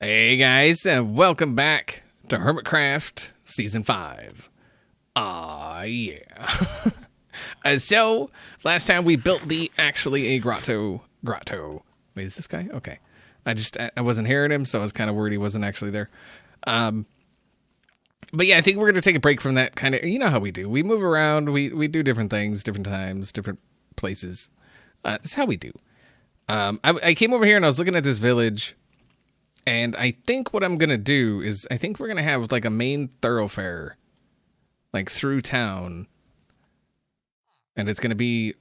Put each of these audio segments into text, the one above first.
Hey guys, and welcome back to HermitCraft Season 5. Yeah. So, last time we built a grotto. Wait, is this guy? Okay. I wasn't hearing him, so I was kind of worried he wasn't actually there. But yeah, I think we're going to take a break from that kind of, you know how we do. We move around, we do different things, different times, different places. That's how we do. I came over here and I was looking at this village. And I think what I'm going to do is I think we're going to have like a main thoroughfare like through town. And it's going to be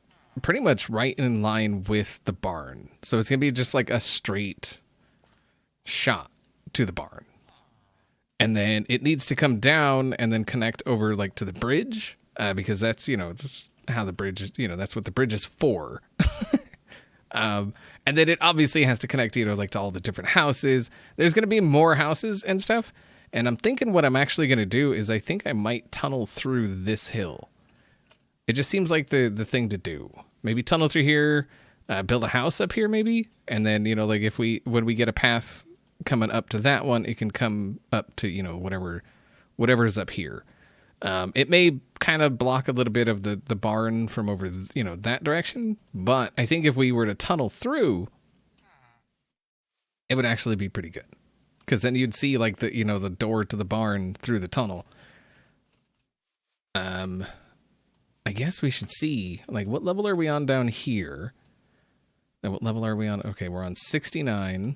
pretty much right in line with the barn. So it's going to be just like a straight shot to the barn. And then it needs to come down and then connect over like to the bridge because that's, just how the bridge is, that's what the bridge is for. And then it obviously has to connect, like to all the different houses. There's going to be more houses and stuff. And I'm thinking what I'm actually going to do is I think I might tunnel through this hill. It just seems like the thing to do. Maybe tunnel through here, build a house up here maybe. And then, like when we get a path coming up to that one, it can come up to, whatever is up here. It may kind of block a little bit of the barn from over, that direction. But I think if we were to tunnel through, it would actually be pretty good. Because then you'd see like the door to the barn through the tunnel. I guess we should see like what level are we on down here? And what level are we on? Okay, we're on 69.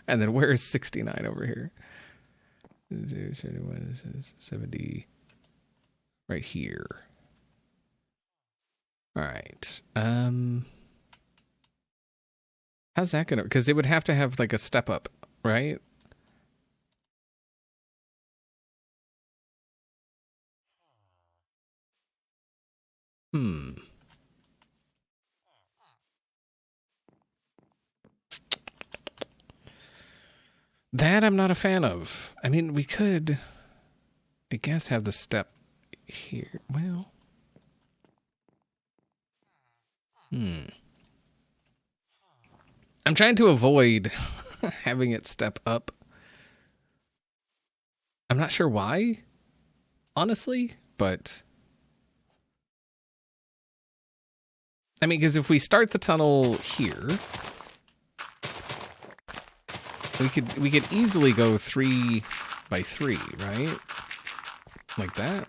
And then where is 69 over here? 70. Right here. All right. How's that going to... Because it would have to have like a step up, right? That I'm not a fan of. I mean, we could, I guess, have the step here. Well, I'm trying to avoid having it step up. I'm not sure why, honestly, but I mean, because if we start the tunnel here, we could easily go 3 by 3, right? Like that.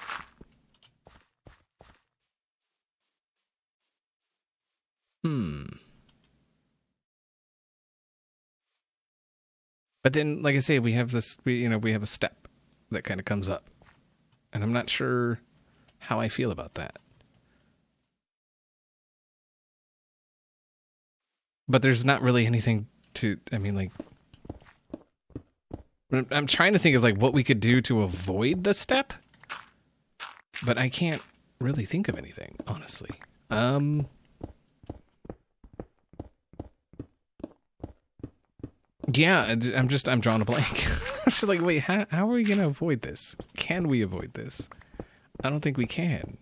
But then, like I say, we have this, we have a step that kind of comes up. And I'm not sure how I feel about that. But there's not really anything to, I mean, like, I'm trying to think of like what we could do to avoid the step, but I can't really think of anything, honestly. Yeah, I'm drawing a blank. I'm just like, wait, how are we gonna avoid this? Can we avoid this? I don't think we can.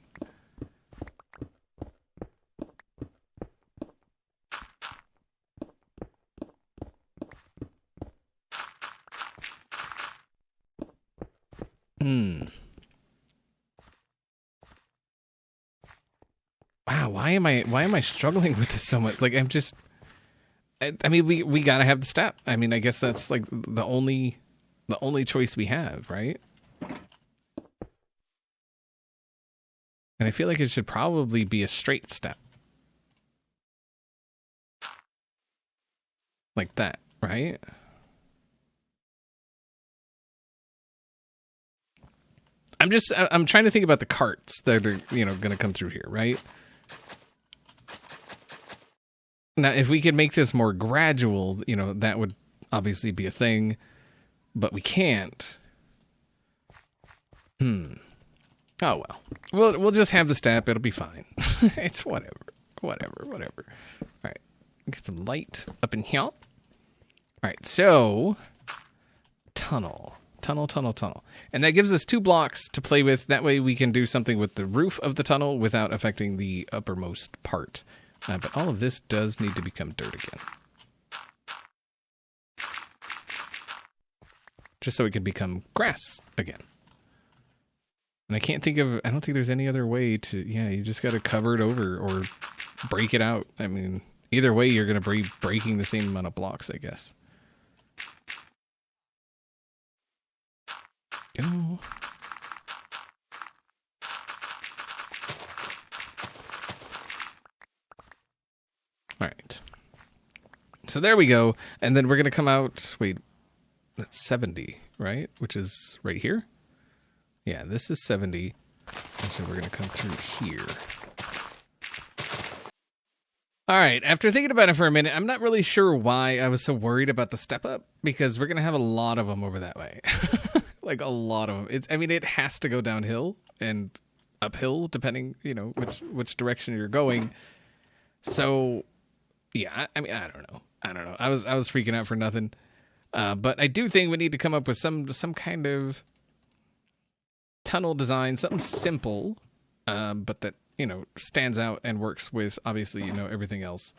Wow, why am I struggling with this so much? Like I mean we gotta have the step. I mean, I guess that's like the only choice we have, right? And I feel like it should probably be a straight step. Like that, right? I'm trying to think about the carts that are, going to come through here, right? Now, if we could make this more gradual, that would obviously be a thing, but we can't. Oh, well. We'll just have the step. It'll be fine. It's whatever. All right. Get some light up in here. All right, so tunnel. And that gives us 2 blocks to play with. That way we can do something with the roof of the tunnel without affecting the uppermost part But all of this does need to become dirt again. Just so it can become grass again. And I don't think there's any other way to, you just got to cover it over or break it out. I mean, either way, you're going to be breaking the same amount of blocks, I guess. Go. All right. So there we go. And then we're going to come out, wait, that's 70, right? Which is right here. Yeah, this is 70. And so we're going to come through here. All right, after thinking about it for a minute, I'm not really sure why I was so worried about the step up, because we're going to have a lot of them over that way. Like a lot of them. It has to go downhill and uphill, depending, which direction you're going. So, yeah, I don't know. I was freaking out for nothing. But I do think we need to come up with some kind of tunnel design, something simple, but that, stands out and works with, obviously, everything else.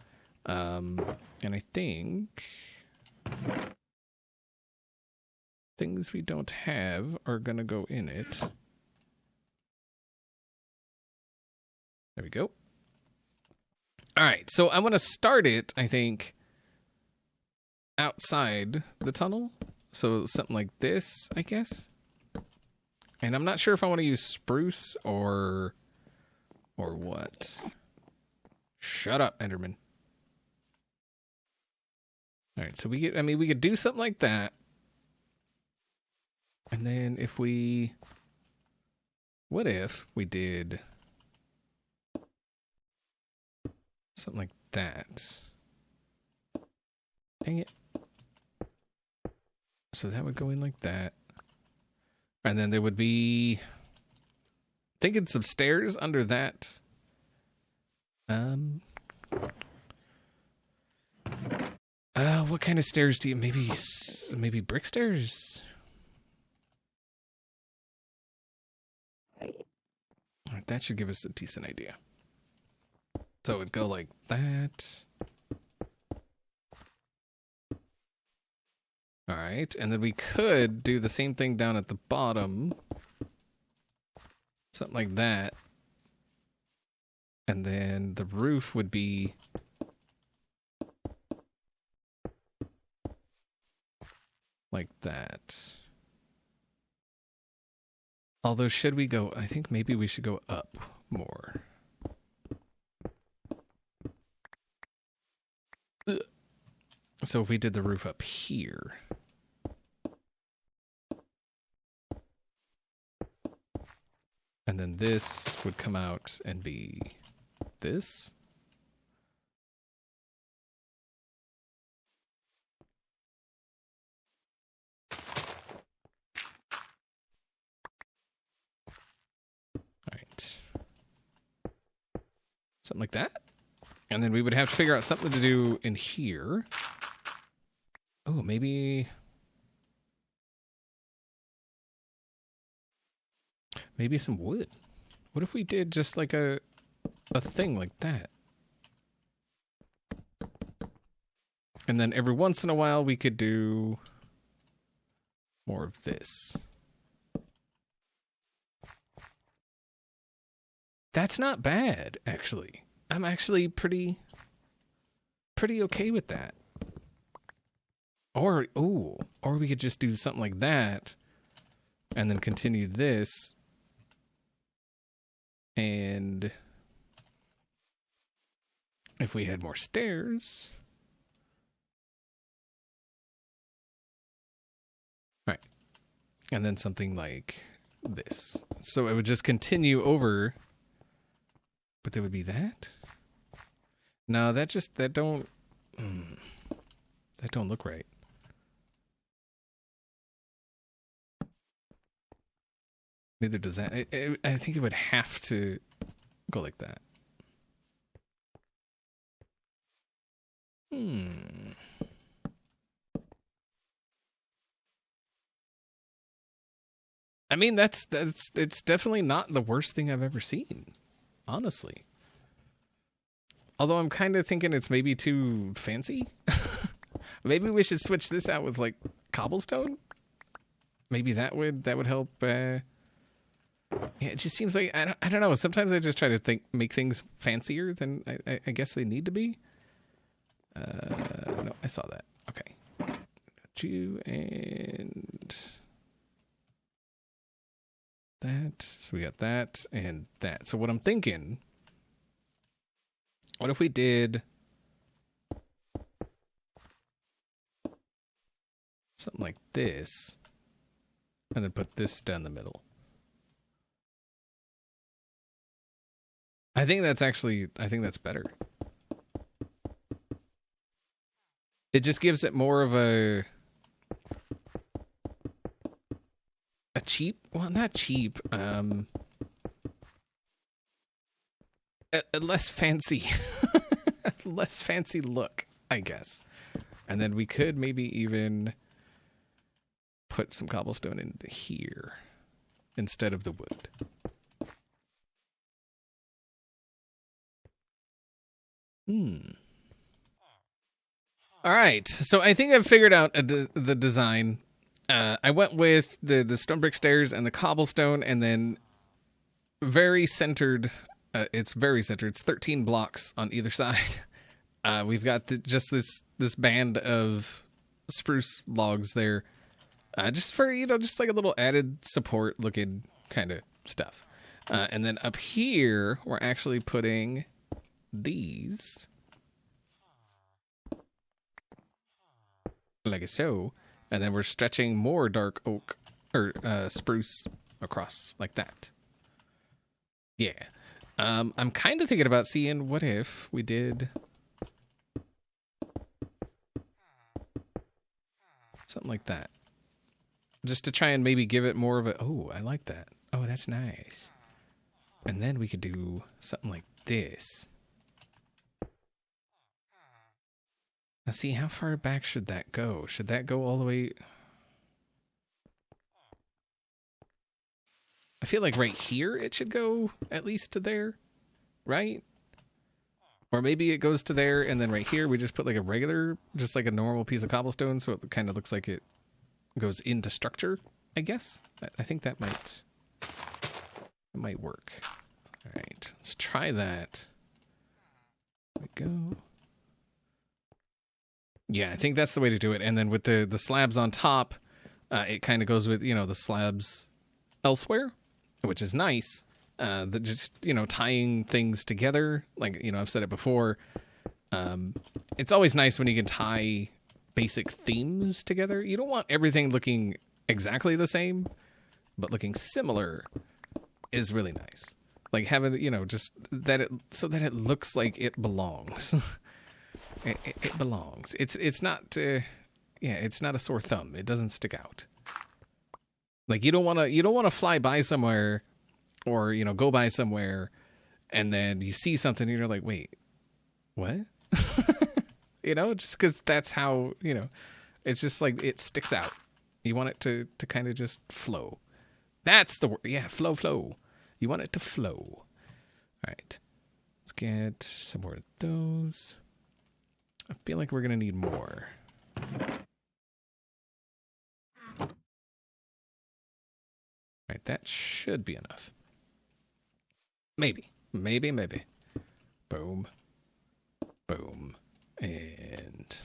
And I think things we don't have are going to go in it. There we go. All right, so I want to start it, I think, outside the tunnel. So something like this, I guess. And I'm not sure if I want to use spruce or what. Shut up, Enderman. All right, so we could do something like that. And then what if we did something like that? Dang it. So that would go in like that. And then there would be, thinking some stairs under that. What kind of stairs do you, maybe brick stairs? All right, that should give us a decent idea. So it would go like that. All right, and then we could do the same thing down at the bottom. Something like that. And then the roof would be like that. Although, should we go, I think maybe we should go up more. Ugh. So if we did the roof up here. And then this would come out and be this. All right. Something like that. And then we would have to figure out something to do in here. Oh, maybe some wood. What if we did just like a thing like that? And then every once in a while we could do more of this. That's not bad, actually. I'm actually pretty okay with that. Or we could just do something like that and then continue this. And if we had more stairs. Right. And then something like this. So it would just continue over. But there would be that? No, that don't look right. Neither does that. I think it would have to go like that. I mean, it's definitely not the worst thing I've ever seen. Honestly. Although I'm kind of thinking it's maybe too fancy. Maybe we should switch this out with like cobblestone. Maybe that would help. Yeah, it just seems like I don't know. Sometimes I just try to make things fancier than I guess they need to be. No, I saw that. Okay, got you and that. So we got that and that. So what I'm thinking. What if we did something like this and then put this down the middle? I think that's better. It just gives it more of a cheap, well, not cheap, a less fancy, less fancy look, I guess. And then we could maybe even put some cobblestone in here instead of the wood. All right, so I think I've figured out the design. I went with the stone brick stairs and the cobblestone, and then very centered. It's very centered. It's 13 blocks on either side. We've got just this band of spruce logs there, just for just like a little added support looking kind of stuff. And then up here, we're actually putting these like so, and then we're stretching more dark oak or spruce across like that. Yeah. I'm kind of thinking about seeing what if we did something like that. Just to try and maybe give it more of a, oh, I like that. Oh, that's nice. And then we could do something like this. Now see, how far back should that go? Should that go all the way? I feel like right here it should go at least to there, right? Or maybe it goes to there and then right here we just put like a regular, just like a normal piece of cobblestone so it kind of looks like it goes into structure, I guess. I think that might work. All right, let's try that. There we go. Yeah, I think that's the way to do it. And then with the slabs on top, it kind of goes with, the slabs elsewhere, which is nice. Just, tying things together. Like, I've said it before. It's always nice when you can tie basic themes together. You don't want everything looking exactly the same, but looking similar is really nice. Like having, just that so that it looks like it belongs. It belongs. It's not it's not a sore thumb. It doesn't stick out. Like you don't want to fly by somewhere or go by somewhere and then you see something and you're like, "Wait. What?" Just cuz that's how, it's just like it sticks out. You want it to kind of just flow. That's the word. Yeah, flow. You want it to flow. All right. Let's get some more of those. I feel like we're going to need more. Right, that should be enough. Maybe. Boom. Boom. And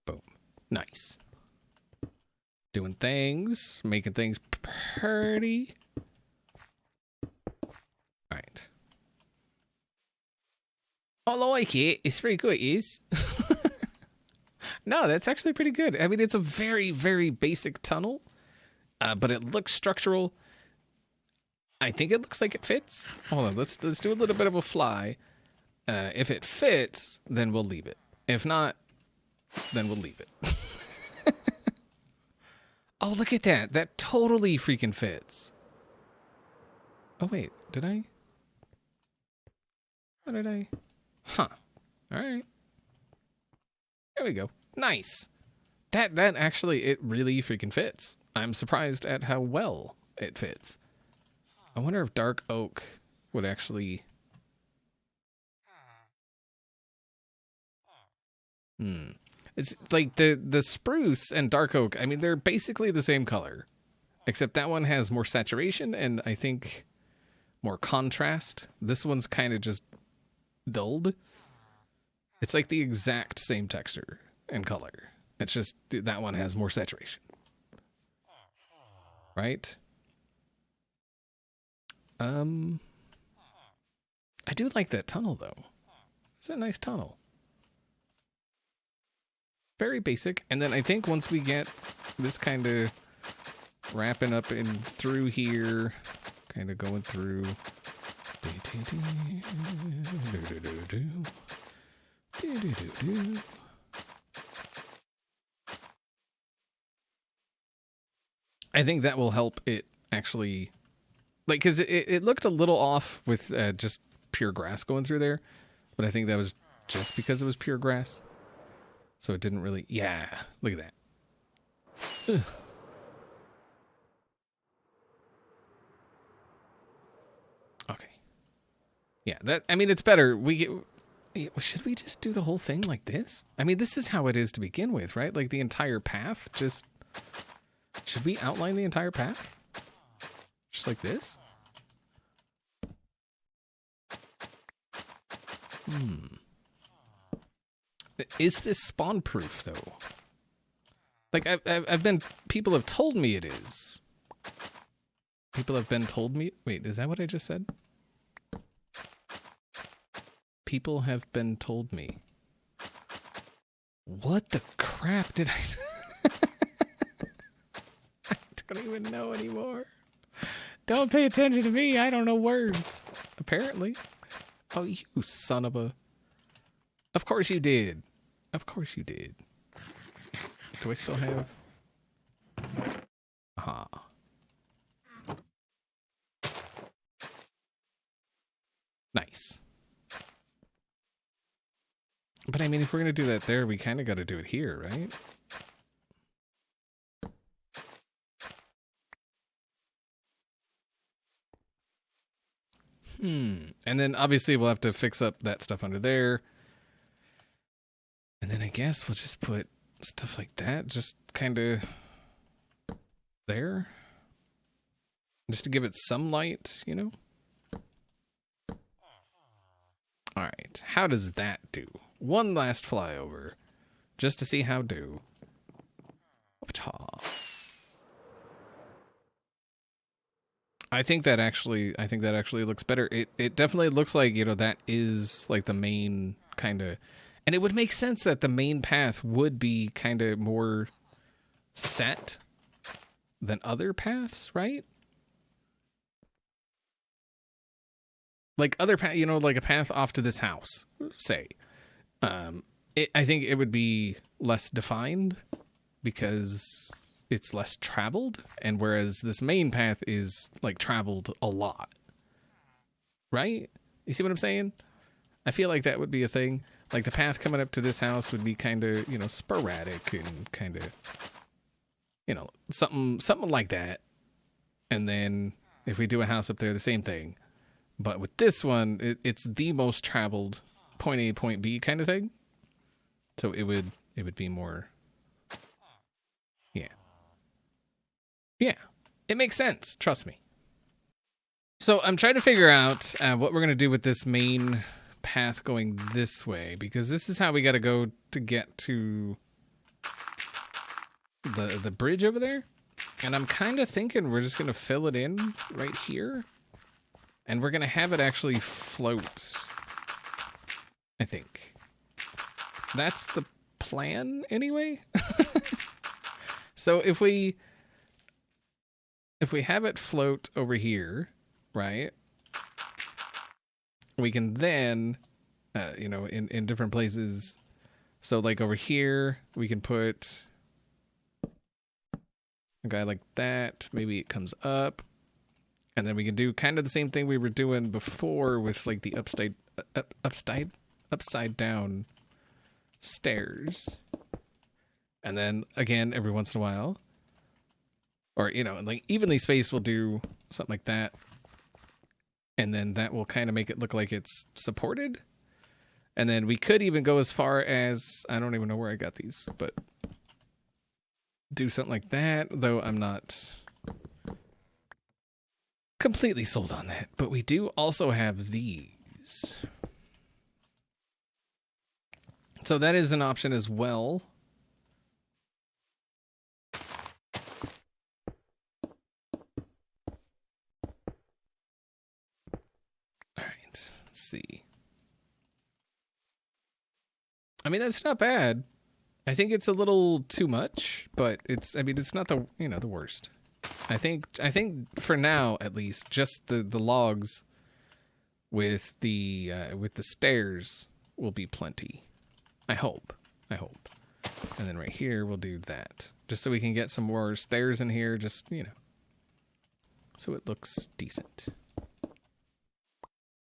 boom. Nice. Doing things, making things pretty. All right. I like it. It's very good, it is. No, that's actually pretty good. I mean, it's a very, very basic tunnel, but it looks structural. I think it looks like it fits. Hold on, let's do a little bit of a fly. If it fits, then we'll leave it. If not, then we'll leave it. Oh, look at that. That totally freaking fits. Oh, wait. Did I? What did I? Huh. All right. There we go. Nice. That actually, it really freaking fits. I'm surprised at how well it fits. I wonder if dark oak would actually It's like the spruce and dark oak. I mean, they're basically the same color, except that one has more saturation and I think more contrast. This one's kind of just dulled. It's like the exact same texture and color. It's just that one has more saturation. Right? I do like that tunnel though. It's a nice tunnel. Very basic. And then I think once we get this kind of wrapping up in through here, kind of going through. I think that will help it actually, like, because it looked a little off with just pure grass going through there, but I think that was just because it was pure grass. So it didn't really, yeah, look at that. Ugh. Okay. Yeah, that, I mean, it's better. Should we just do the whole thing like this? I mean, this is how it is to begin with, right? Like the entire path, just, should we outline the entire path? Just like this? Is this spawn proof though? Like people have told me it is. People have been told me. Wait, is that what I just said? People have been told me. What the crap did I? I don't even know anymore. Don't pay attention to me. I don't know words. Apparently. Oh, you son of a. Of course you did. Of course you did. Do I still have? Aha. Nice. But I mean, if we're going to do that there, we kind of got to do it here, right? And then obviously we'll have to fix up that stuff under there. And then I guess we'll just put stuff like that, just kind of there. Just to give it some light, you know? All right, how does that do? One last flyover, just to see how do. I think that actually looks better. It definitely looks like, you know, that is like the main kind of, and it would make sense that the main path would be kind of more set than other paths, right? Like other path, you know, like a path off to this house, say. I think it would be less defined because it's less traveled, and whereas this main path is like traveled a lot, right? You see what I'm saying? I feel like that would be a thing. Like the path coming up to this house would be kind of, you know, sporadic and kind of, you know, something like that. And then if we do a house up there, the same thing. But with this one, it's the most traveled point A, point B kind of thing. So it would be more, yeah. Yeah, it makes sense. Trust me. So I'm trying to figure out what we're going to do with this main path going this way, because this is how we got to go to get to the bridge over there. And I'm kind of thinking we're just going to fill it in right here. And we're going to have it actually float, I think. That's the plan anyway. So if we have it float over here, right, we can then, you know, in different places. So like over here, we can put a guy like that. Maybe it comes up. And then we can do kind of the same thing we were doing before with like the upside down stairs. And then again, every once in a while, or, you know, like evenly spaced, we'll do something like that. And then that will kind of make it look like it's supported. And then we could even go as far as, I don't even know where I got these, but do something like that, though I'm not completely sold on that. But we do also have these. So that is an option as well. All right, let's see. I mean, that's not bad. I think it's a little too much, but it's, I mean, it's not the, you know, the worst. I think for now, at least, just the logs with the stairs will be plenty. I hope. And then right here, we'll do that. Just so we can get some more stairs in here, just, you know, so it looks decent.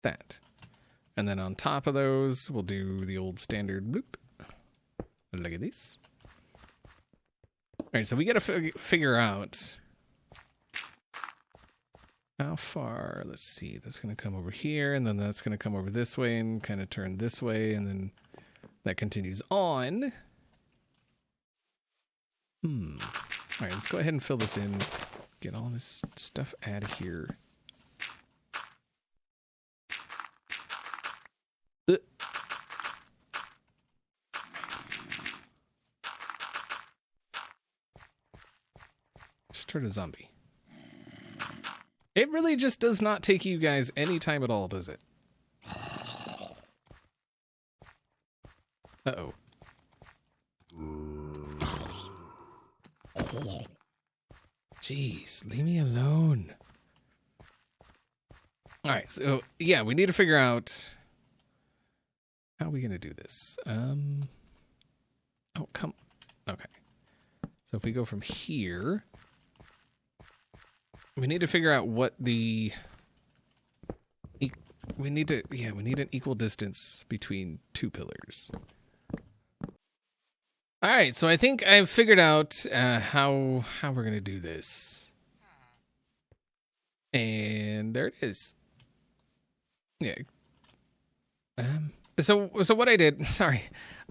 That. And then on top of those, we'll do the old standard bloop. Look at this. All right, so we got to figure out how far. Let's see. That's going to come over here, and then that's going to come over this way and kind of turn this way, and then that continues on. All right, let's go ahead and fill this in. Get all this stuff out of here. Start a zombie. It really just does not take you guys any time at all, does it? Uh-oh. Jeez, leave me alone. All right, so yeah, we need to figure out how are we gonna do this. Oh, come. Okay. So if we go from here, we need to figure out what the. We need an equal distance between two pillars. All right, so I think I've figured out how we're gonna do this, and there it is. Yeah. So what I did, sorry,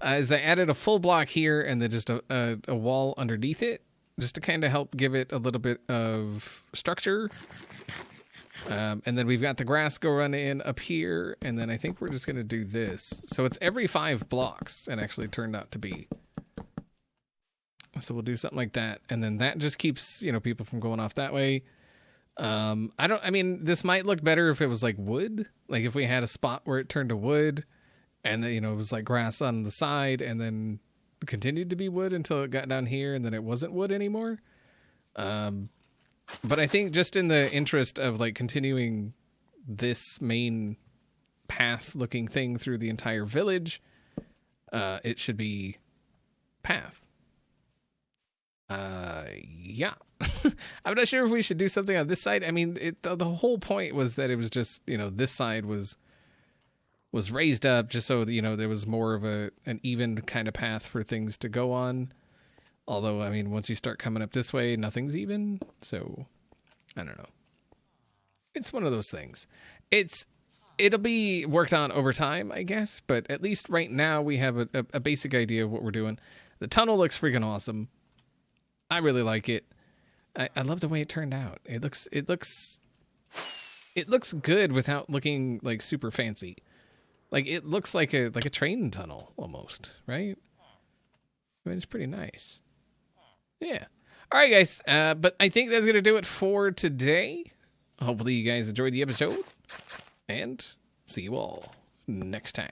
is I added a full block here and then just a wall underneath it, just to kind of help give it a little bit of structure. And then we've got the grass go run in up here, and then I think we're just gonna do this. So it's every 5 blocks, it actually turned out to be. So we'll do something like that, and then that just keeps, you know, people from going off that way. I mean, this might look better if it was like wood, like if we had a spot where it turned to wood, and then, you know, it was like grass on the side, and then continued to be wood until it got down here, and then it wasn't wood anymore. But I think just in the interest of like continuing this main path looking thing through the entire village, it should be path. Yeah. I'm not sure if we should do something on this side. I mean, the whole point was that it was just, you know, this side was raised up just so, you know, there was more of an even kind of path for things to go on. Although, I mean, once you start coming up this way, nothing's even. So, I don't know. It's one of those things. It'll be worked on over time, I guess. But at least right now we have a basic idea of what we're doing. The tunnel looks freaking awesome. I really like it. I love the way it turned out. It looks good without looking like super fancy. Like it looks like a train tunnel almost, right? I mean, it's pretty nice. Yeah. All right, guys. But I think that's gonna do it for today. Hopefully, you guys enjoyed the episode, and see you all next time.